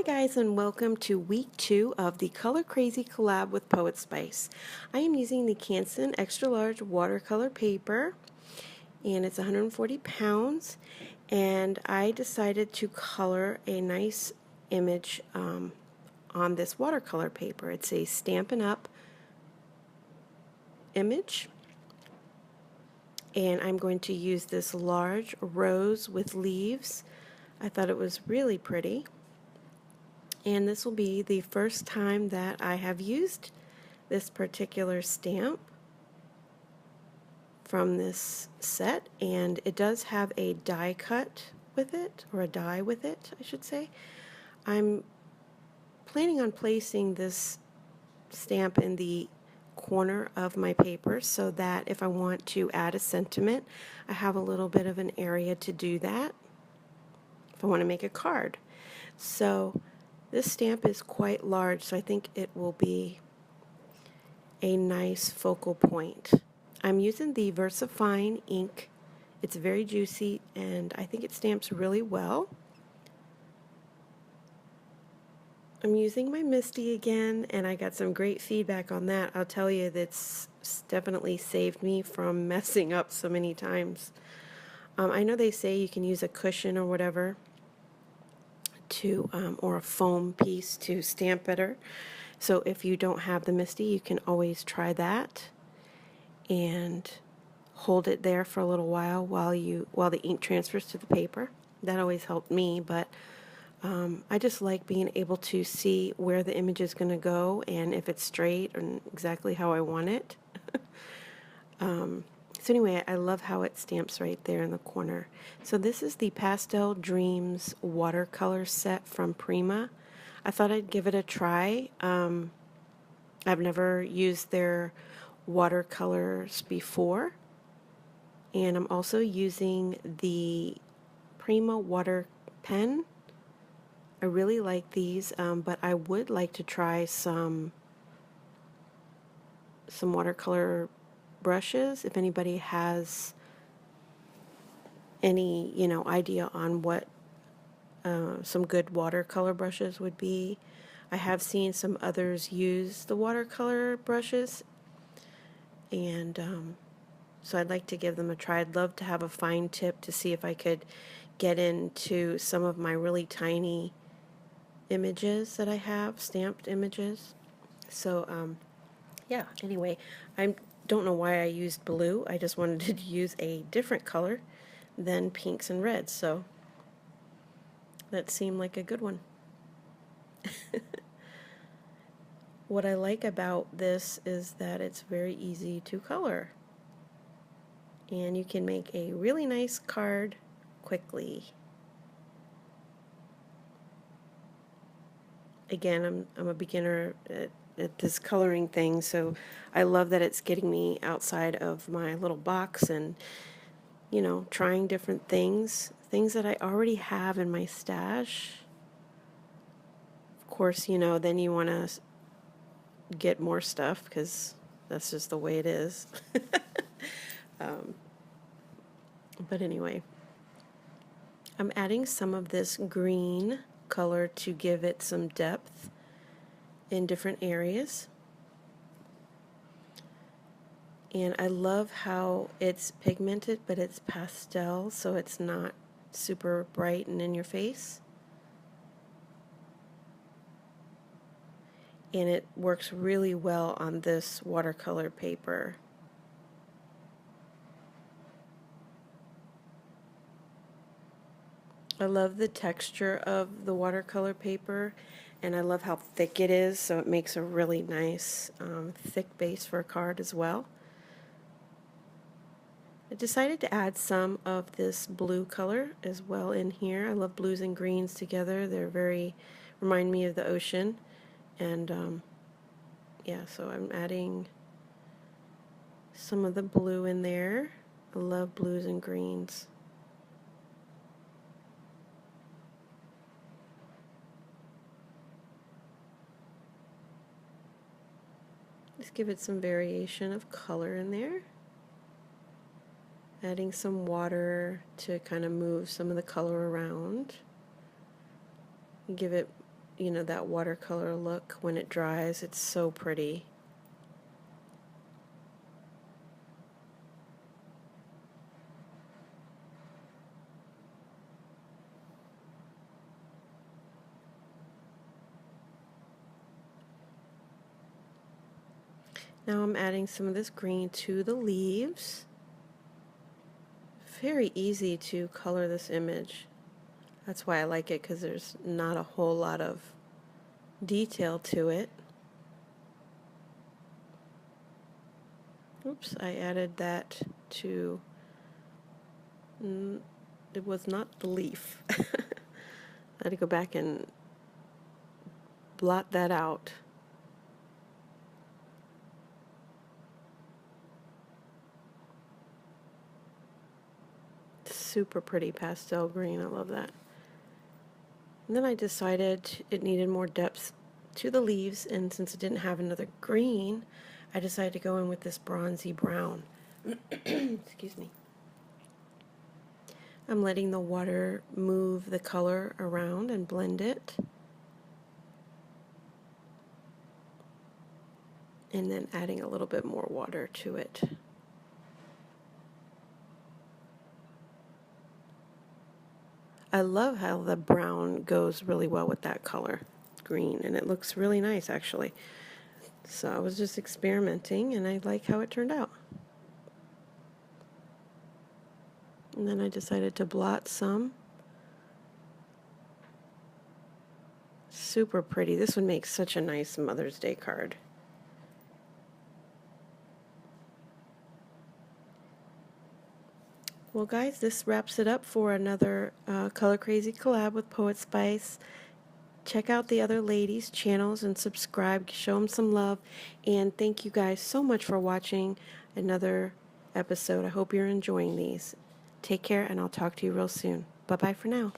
Hi guys, and welcome to week 2 of the Color Crazy collab with Poetspice. I am using the Canson extra large watercolor paper, and it's 140 pounds, and I decided to color a nice image on this watercolor paper. It's a Stampin' Up! Image, and I'm going to use this large rose with leaves. I thought it was really pretty. And this will be the first time that I have used this particular stamp from this set, and it does have a die cut with it, or a die with it, I should say. I'm planning on placing this stamp in the corner of my paper so that if I want to add a sentiment, I have a little bit of an area to do that if I want to make a card. So this stamp is quite large, so I think it will be a nice focal point. I'm using the VersaFine ink. It's very juicy, and I think it stamps really well. I'm using my Misty again, and I got some great feedback on that. I'll tell you, that's definitely saved me from messing up so many times. I know they say you can use a cushion or whatever to, or a foam piece to stamp better. So if you don't have the Misty, you can always try that and hold it there for a little while while the ink transfers to the paper. That always helped me, but I just like being able to see where the image is going to go and if it's straight and exactly how I want it. So anyway, I love how it stamps right there in the corner. So this is the Pastel Dreams watercolor set from Prima. I thought I'd give it a try. I've never used their watercolors before, and I'm also using the Prima water pen. I really like these, but I would like to try some watercolor brushes. If anybody has any, idea on what some good watercolor brushes would be. I have seen some others use the watercolor brushes, and so I'd like to give them a try. I'd love to have a fine tip to see if I could get into some of my really tiny images that I have, stamped images. So yeah, anyway, I don't know why I used blue. I just wanted to use a different color than pinks and reds, so that seemed like a good one. What I like about this is that it's very easy to color, and you can make a really nice card quickly. Again, I'm a beginner at this coloring thing, so I love that it's getting me outside of my little box and, trying different things that I already have in my stash. Of course, then you want to get more stuff because that's just the way it is. But anyway, I'm adding some of this green color to give it some depth in different areas. And I love how it's pigmented, but it's pastel, so it's not super bright and in your face. And it works really well on this watercolor paper. I love the texture of the watercolor paper, and I love how thick it is, so it makes a really nice thick base for a card as well. I decided to add some of this blue color as well in here. I love blues and greens together. They're remind me of the ocean, and yeah, so I'm adding some of the blue in there. I love blues and greens. Just give it some variation of color in there. Adding some water to kind of move some of the color around. Give it, you know, that watercolor look when it dries. It's so pretty. Now I'm adding some of this green to the leaves. Very easy to color this image. That's why I like it, because there's not a whole lot of detail to it. Oops, I added that to, it was not the leaf. I had to go back and blot that out. Super pretty pastel green, I love that. And then I decided it needed more depth to the leaves, and since it didn't have another green, I decided to go in with this bronzy brown. Excuse me. I'm letting the water move the color around and blend it. And then adding a little bit more water to it. I love how the brown goes really well with that color, green, and it looks really nice actually. So I was just experimenting, and I like how it turned out. And then I decided to blot some. Super pretty. This would make such a nice Mother's Day card. Well guys, this wraps it up for another Color Crazy collab with Poetspice. Check out the other ladies' channels and subscribe, show them some love, and thank you guys so much for watching another episode. I hope you're enjoying these. Take care, and I'll talk to you real soon. Bye-bye for now.